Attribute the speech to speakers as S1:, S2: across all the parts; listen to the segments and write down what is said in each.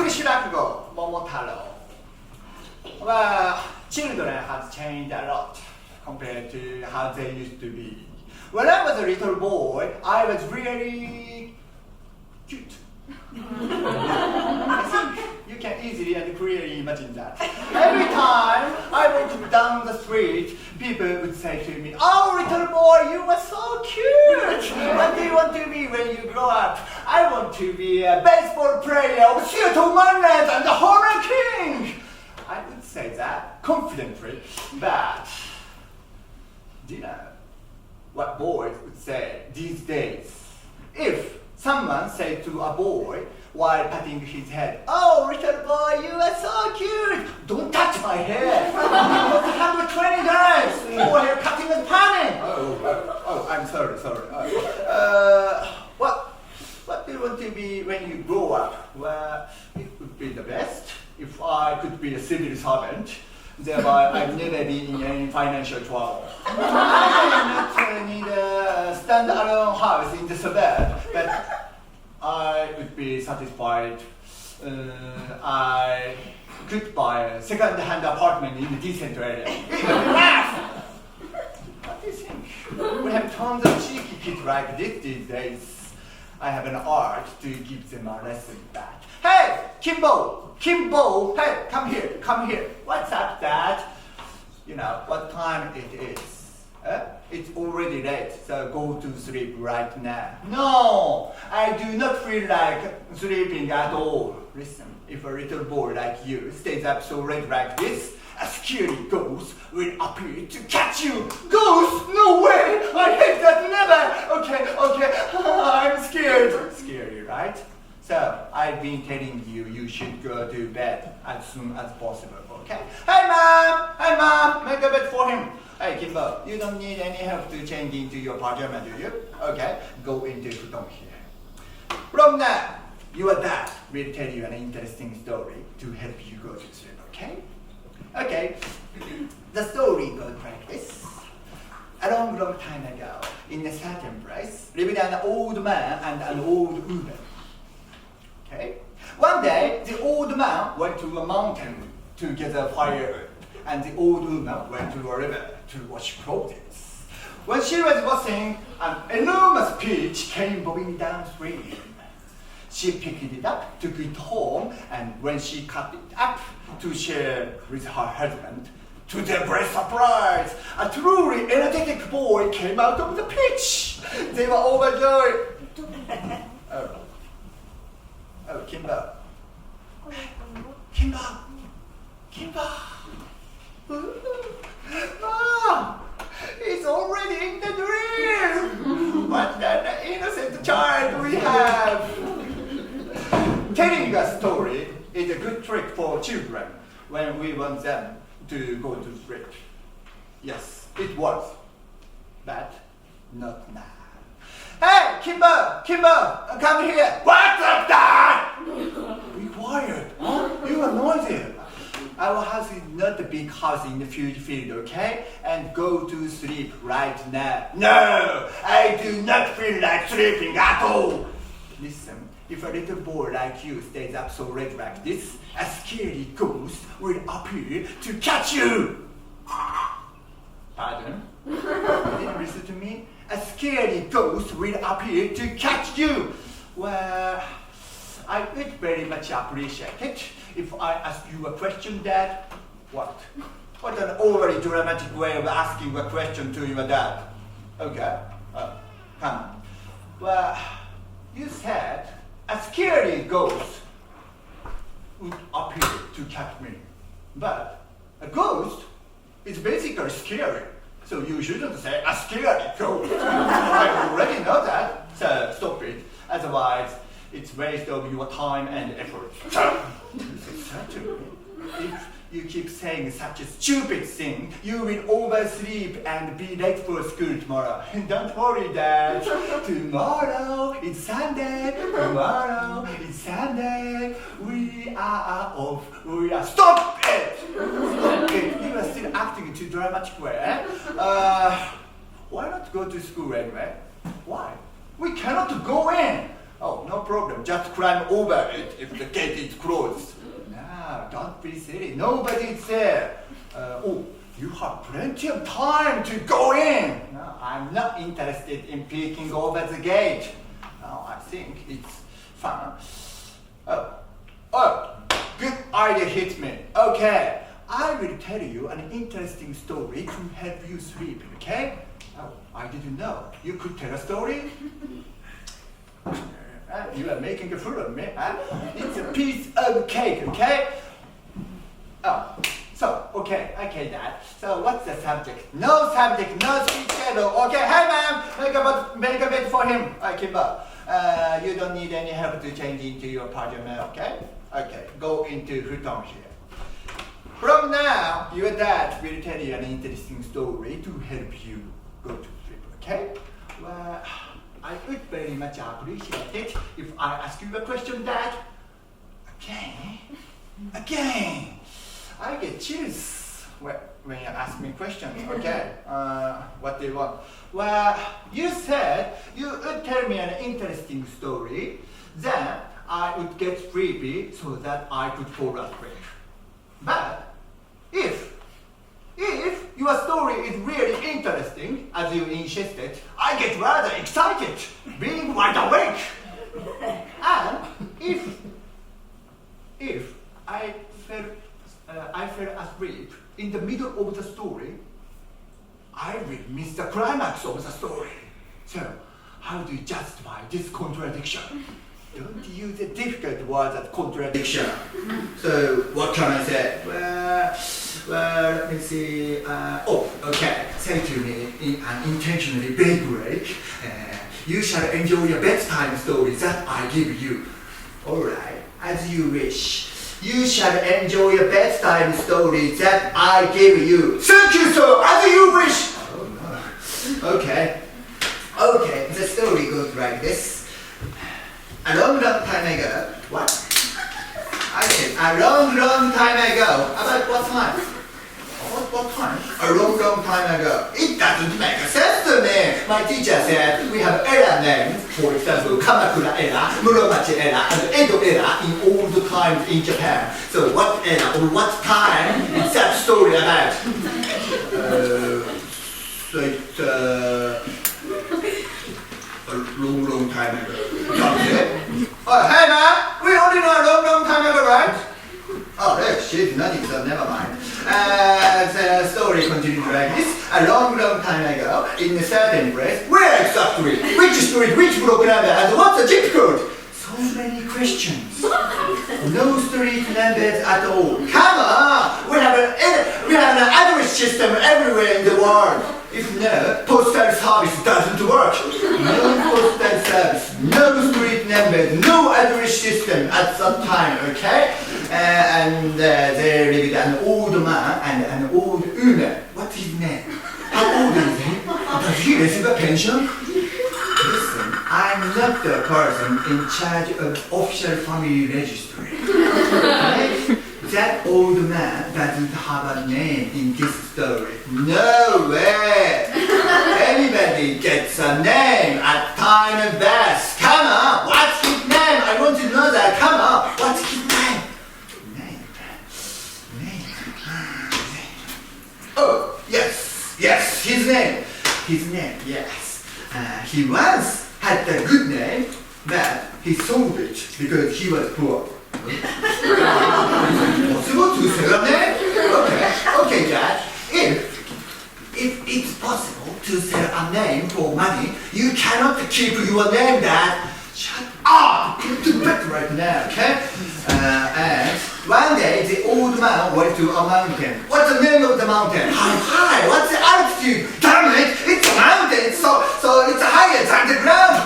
S1: English Rakugo, Momotaro. Well, children have changed a lot compared to how they used to be. When I was a little boy, I was really cute. I think you can easily and clearly imagine that. Every time I walked down the street, people would say to me, "Oh, little boy, you are so cute! What do you want to be when you grow up?" "I want to be a baseball player of Seattle Mariners and the Home Run King!" I would say that confidently, but do you know what boys would say these days? If someone said to a boy while patting his head, "Oh, little boy, you are so cute! Don't touch my hair! It was $120 for hair cutting and panning!" Oh, I'm sorry. What do you want to be when you grow up? Well, it would be the best if I could be a civil servant. Thereby, I've never been in any financial trouble. I don't need a stand-alone house in the suburb, but I would be satisfied. I could buy a second-hand apartment in a decent area. What do you think? We have tons of cheeky kids like this these days. I have an art to give them a lesson back. "Hey, Kimbo! Hey, come here. What's up, Dad?" You know what time it is. It's already late, so go to sleep right now. "No, I do not feel like sleeping at all." Listen, if a little boy like you stays up so late like this, a scary ghost will appear to catch you. "Ghost? No way! I hate that, never!" Okay, I'm scared. Scary, right? So, I've been telling you should go to bed as soon as possible, okay? Hey mom, make a bed for him. "Hey Kimbo, you don't need any help to change into your pajama, do you? Okay, go into futon here. From now, your dad will tell you an interesting story to help you go to sleep, okay? Okay, the story goes like this. A long time ago, in a certain place, lived an old man and an old woman. Okay? One day, the old man went to a mountain to gather firewood, and the old woman went to a river to wash clothes. When she was washing, an enormous peach came bobbing downstream. She picked it up, took it home, and when she cut it up to share with her husband, to their great surprise, a truly energetic boy came out of the peach. They were overjoyed. Oh, Kimbo. Mom, he's already in the dream. What an innocent child we have. Telling a story is a good trick for children when we want them to go to sleep. Yes, it was, but not now. "Hey, Kimbo, come here." "What's up, Dad?" "Be quiet, huh? You are noisy. Our house is not a big house in the field, okay? And go to sleep right now." "No, I do not feel like sleeping at all." Listen, if a little boy like you stays up so late like this, a scary ghost will appear to catch you. Pardon? You didn't listen to me? A scary ghost will appear to catch you. Well, I would very much appreciate it if I ask you a question, Dad. What? What an overly dramatic way of asking a question to your dad. Okay, come on. Well, you said a scary ghost would appear to catch me. But a ghost is basically scary. So you shouldn't say a scary ghost. I already know that, so stop it. Otherwise, it's waste of your time and effort. Certainly, if you keep saying such a stupid thing, you will oversleep and be late for school tomorrow. Don't worry, Dad. Tomorrow is Sunday. Tomorrow is Sunday. We are off. Stop it! Stop it! You are still acting too dramatic way. Why not go to school anyway? Why? We cannot go in. Oh, no problem. Just climb over it if the gate is closed. No, don't be silly. Nobody's there. Oh, you have plenty of time to go in. No, I'm not interested in peeking over the gate. No, I think it's fun. Oh, good idea hit me. Okay, I will tell you an interesting story to help you sleep, okay? Oh, I didn't know. You could tell a story? You are making a fool of me, huh? It's a piece of cake, okay? Oh, so, okay, Dad. So, what's the subject? No subject, no speech schedule. Okay, hey, ma'am, make a bed for him. Kimbo, you don't need any help to change into your pajama, okay? Okay, go into futon here. From now, your dad will tell you an interesting story to help you go to sleep, okay? Well, I would very much appreciate it if I ask you a question, Dad. Again. I get chills when you ask me questions. Okay, what do you want? Well, you said you would tell me an interesting story, then I would get sleepy so that I could fall asleep. But if your story is really interesting, as you insisted, I get rather excited, being wide awake. And if I fell asleep in the middle of the story, I will miss the climax of the story. So, how do you justify this contradiction? Don't use the difficult words as contradiction. So, what can I say? Well, let me see. Okay. Say to me in an intentionally vague way, you shall enjoy your bedtime story that I give you. Alright, as you wish. You shall enjoy your bedtime story that I give you. Thank you, sir, as you wish. Oh, no. Okay, the story goes like this. A long time ago, what? I said, a long time ago. About what time? What time? A long time ago. It doesn't make sense to me. My teacher said we have era names, for example, Kamakura era, Muromachi era, and Edo era in all the times in Japan. So what era or what time is that story about? So it's a long time ago. Oh, hey man, we only know a long time ago, right? Oh, look, she's nodding, so never mind. The story continues like this. A long time ago, in a certain place, where exactly? Which street, which block number, and what's the zip code? So many questions. No street numbers at all. Come on! We have an address system everywhere in the world. If no, postal service doesn't work. No postal service, no street numbers, no address system at that time, okay? And there lived an old man and an old woman. What's his name? How old is he? Does he receive a pension? Listen, I'm not the person in charge of official family registry. Okay? That old man doesn't have a name in this story. No way! Anybody gets a name at time of birth. Come on, what's his name? I want to know that. Come on, what's his name? Oh, yes, his name, yes. He once had a good name, but he sold it because he was poor. Possible to sell a name? Okay, Dad. If it's possible to sell a name for money, you cannot keep your name, Dad. Shut up! Get to bed right now, okay? And one day the old man went to a mountain. What's the name of the mountain? How high? What's the altitude? Damn it! It's a mountain, so it's higher than the ground.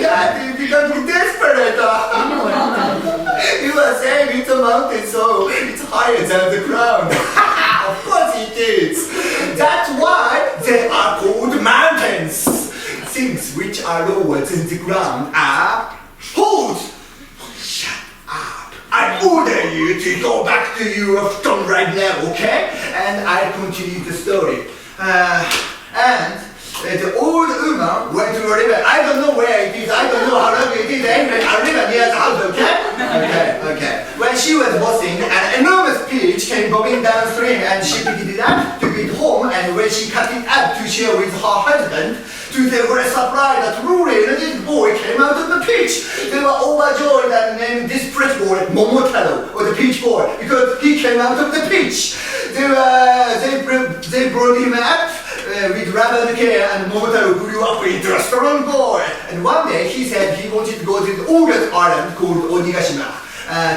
S1: Dad, you become desperate. You are saying it's a mountain, so it's higher than the ground. Of course it is. That's why they are called mountains. Things which are lower than the ground are hills. Shut up. I order you to go back to your futon right now, okay? And I'll continue the story. And the old woman went to a river. I don't know where it is. I don't know how long it is. To their great surprise, that Rory and his boy came out of the pitch. They were overjoyed and named this pretty boy Momotaro, or the pitch boy, because he came out of the pitch. They brought him up with love and care, and Momotaro grew up into a strong boy. And one day he said he wanted to go to the August island called Onigashima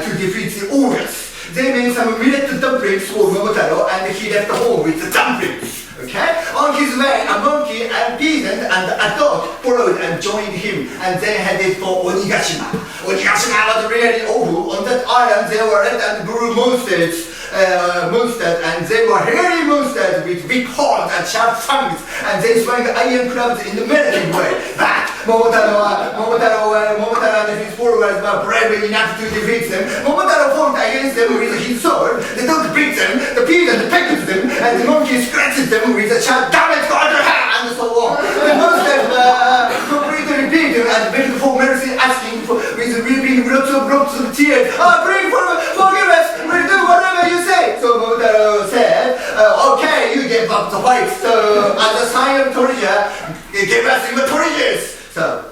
S1: to defeat the August. They made some millet dumplings for Momotaro, and he left home with the dumplings. Okay? On his way, a monkey, a peasant, and a dog followed and joined him, and they headed for Onigashima. Onigashima was really awful. On that island, there were red and blue monsters, and they were hairy monsters with big horns and sharp fangs, and they swung iron clubs in the military way. But Momotaro and his followers were brave enough to defeat them. Momotaro fought against them with his sword. The dog beat them, the peasant pecked them, and the monkey scratched them with a sharp "Damn it, God!" and so on. The monsters were completely beaten and begged for mercy, asking for with weeping lots of tears. Pray forgive us. We'll do whatever you say. So Momotaro said, "Okay, you gave up the fight. So as a sign of treasure, give us your treasures." So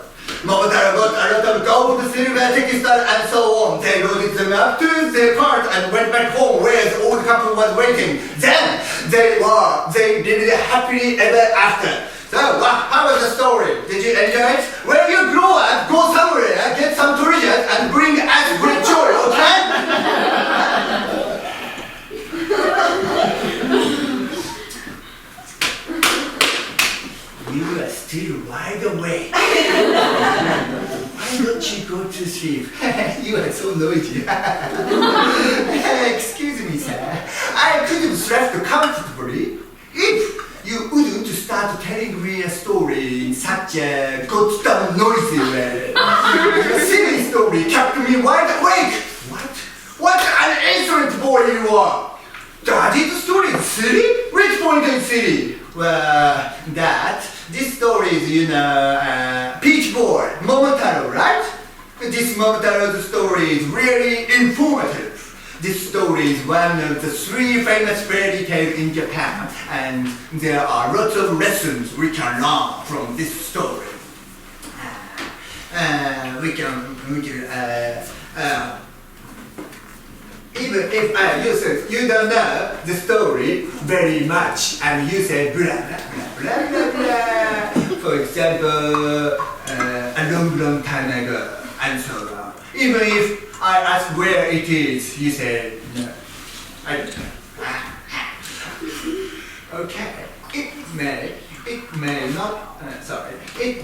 S1: Momotaro got a lot of gold, silver, textile, and so on. They loaded them up to their cart and went back home where the old couple was waiting. Then they lived happily ever after. So how was the story? Did you enjoy it? When you grow up, go somewhere, get some treasures, and bring us great joy, okay? You are still wide awake. Why don't you go to sleep? You are so noisy. Excuse me, sir. I could have slept comfortably if you wouldn't start telling me a story in such a goddamn noisy way. The silly story kept me wide awake. What an excellent boy you are. Daddy's story is silly? Which point is silly? Well, this story is, Peach Boy, Momotaro, right? This Momotaro's story is really informative. This story is one of the 3 famous fairy tales in Japan, and there are lots of lessons we can learn from this story. Even if you don't know the story very much, and you say blah blah blah blah blah, for example, a long time ago, and so on. Even if I ask where it is, you say no, I don't know. Okay, it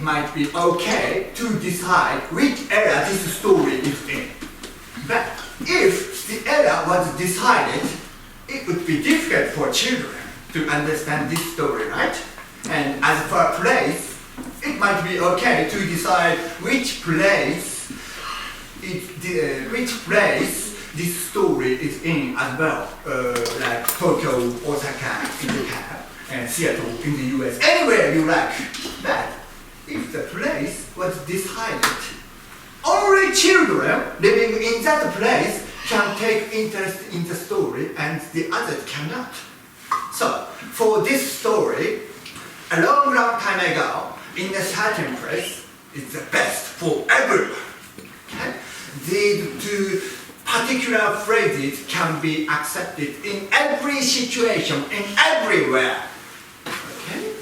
S1: might be okay to decide which era this story is in, but if the era was decided, it would be difficult for children to understand this story, right? And as for place, it might be okay to decide which place this story is in as well, like Tokyo, Osaka in Japan, and Seattle in the US, anywhere you like. But if the place was decided, only children living in that place can take interest in the story, and the others cannot. So, for this story, a long time ago, in a certain place, it's the best for everyone. Okay? These 2 particular phrases can be accepted in every situation, in everywhere. Okay?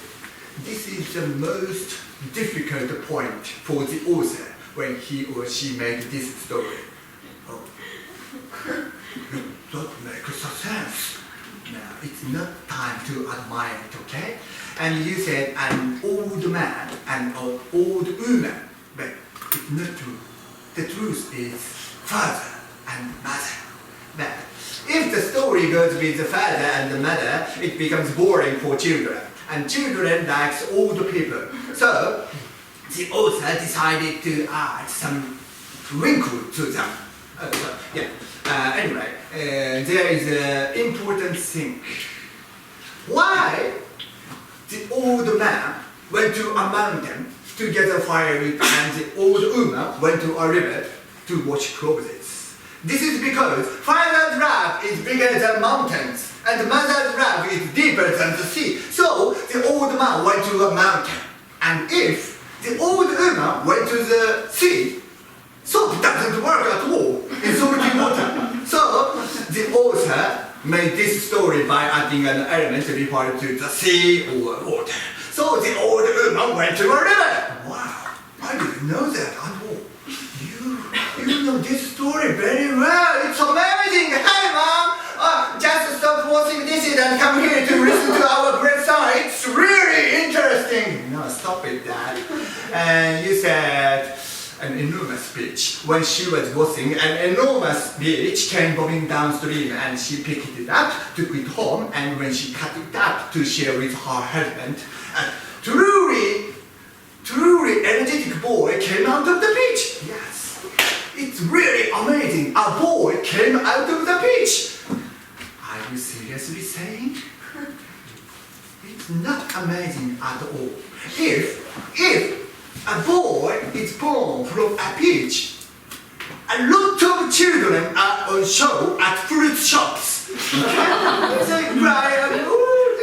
S1: This is the most difficult point for the author when he or she made this story. Oh, that makes sense. Now, it's not time to admire it, okay? And you said an old man and an old woman, but it's not true. The truth is father and mother. But if the story goes with the father and the mother, it becomes boring for children. And children likes old people. So, the author decided to add some wrinkle to them. Anyway, there is an important thing. Why the old man went to a mountain to gather firewood and the old woman went to a river to wash clothes? This is because father's love is bigger than mountains and mother's love is deeper than the sea. So the old man went to a mountain. And if the old woman went to the sea, soap doesn't work at all in salty water. So the author made this story by adding an element referring to the sea or water. So the old woman went to a river. Wow, I didn't know that at all. You know this story very well. It's amazing. Hey, Mom, just stop washing dishes and come here to listen to our great song. It's really interesting. No, stop it, Dad. And you said an enormous beach. When she was washing, an enormous beach came bobbing downstream, and she picked it up, took it home, and when she cut it up to share with her husband, a truly energetic boy came out of the beach. Yes. It's really amazing. A boy came out of the beach. Are you seriously saying? It's not amazing at all. If a boy is born from a peach, a lot of children are on show at fruit shops. They cry all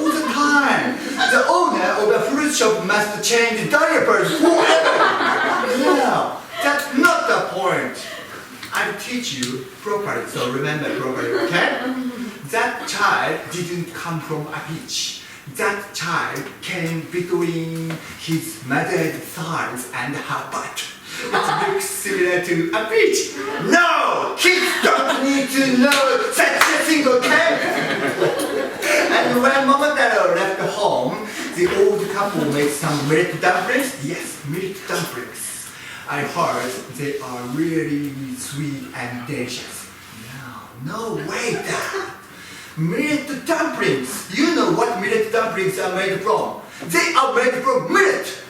S1: the time. The owner of a fruit shop must change diapers forever. Yeah. That's not the point. I'll teach you properly, so remember properly, okay? That child didn't come from a peach. That child came between his mother's thighs and her butt. It looks similar to a peach. No! Kids don't need to know such a thing, okay? And when Momotaro left home, the old couple made some milk dumplings. Yes, milk dumplings. I heard they are really sweet and delicious. No way, Dad. Millet dumplings. You know what millet dumplings are made from? They are made from millet.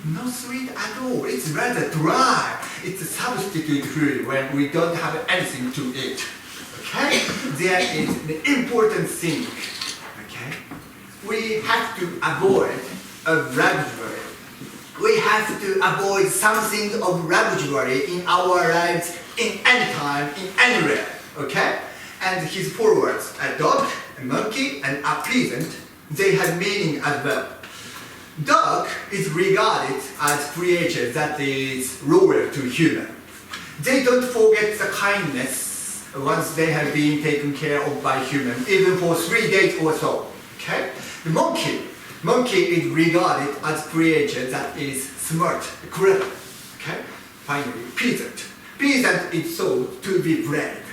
S1: Not sweet at all. It's rather dry. It's a substitute food when we don't have anything to eat. Okay? There is an important thing. Okay? We have to avoid a luxury. We have to avoid something of luxury in our lives in any time, in anywhere, okay? And his four words, a dog, a monkey, and a peasant, they have meaning as well. Dog is regarded as creature that is loyal to human. They don't forget the kindness once they have been taken care of by human, even for 3 days or so, okay? The monkey is regarded as creature that is smart, clever. Okay? Finally, peasant. Peasant is thought to be brave.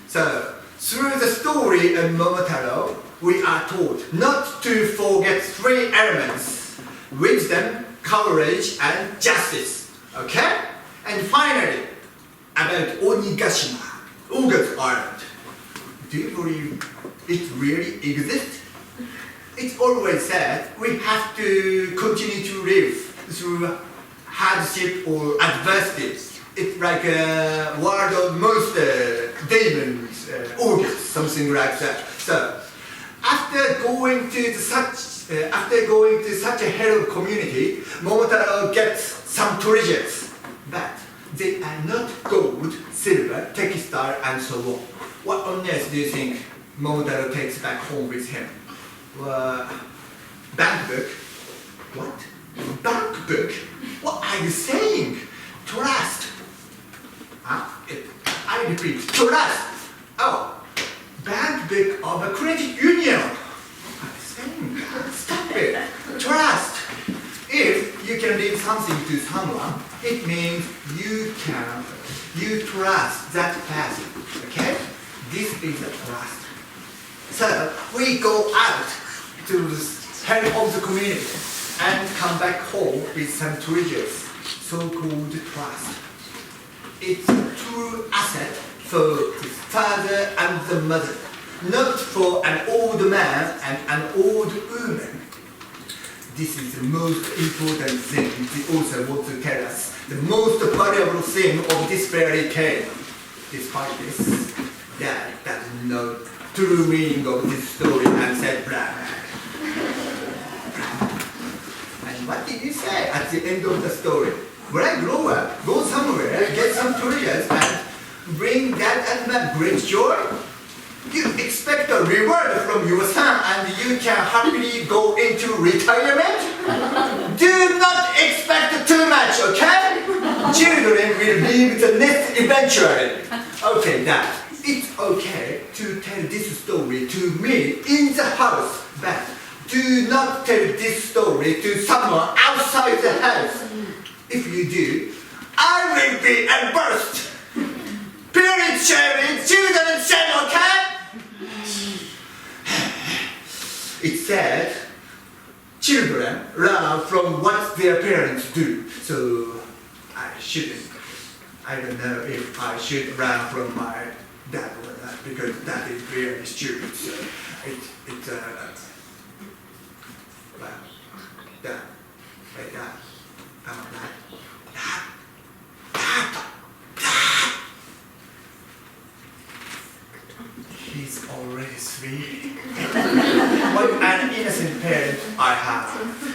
S1: So, through the story of Momotaro, we are taught not to forget 3 elements: wisdom, courage, and justice. Okay? And finally, about Onigashima, Oga's Island. Do you believe it really exists? It's always said we have to continue to live through hardship or adversities. It's like a world of monsters, demons, ogres, something like that. So, after going to such a hell community, Momotaro gets some treasures, but they are not gold, silver, textile, and so on. What on earth do you think Momotaro takes back home with him? Bank book? What? Bank book? What are you saying? Trust. I repeat, trust. Oh, bank book of a credit union. What are you saying? Stop it. Trust. If you can leave something to someone, it means you trust that person. Okay? This is a trust. So we go out to help of the community and come back home with some treasures, so-called trust. It's a true asset for the father and the mother, not for an old man and an old woman. This is the most important thing the author wants to tell us, the most valuable thing of this fairy tale. Despite this, Dad doesn't know true meaning of this story and said blah. And what did you say at the end of the story? When I grow up, go somewhere, get some treasures and bring that and that great joy? You expect a reward from your son and you can happily go into retirement? Do not expect too much, okay? Children will leave the nest eventually. Okay, Dad, it's okay to tell this story to me in the house, but do not tell this story to someone outside the house. If you do, I will be embarrassed. Parents sharing, children sharing, okay? It said, children learn from what their parents do. So I don't know if I should learn from my dad or not, because that is really stupid. So well, Dad, hey Dad, come on, Dad. He's already 3. What an innocent parent I have.